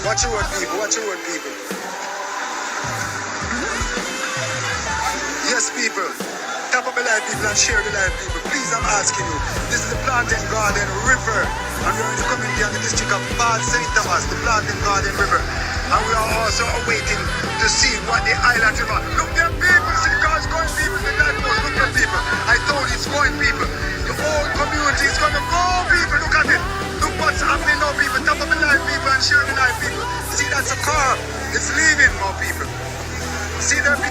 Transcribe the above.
Watch your word, people. Watch your word, people. Yes, people. Tap up the live, people, and share the live, people. Please, I'm asking you. This is the Plantain Garden River. And we're in the community and the district of Bad St. Thomas, the Plantain Garden River. And we are also awaiting to see what the island river. Look there, people. See the cars going, people. The light goes. Look there, people. I told you it's going, people. The whole community is going to go, people. Look at it. Look what's happening now, people. Tap up the live, people, and share the live, people. See, that's a car. It's leaving, more people. See that?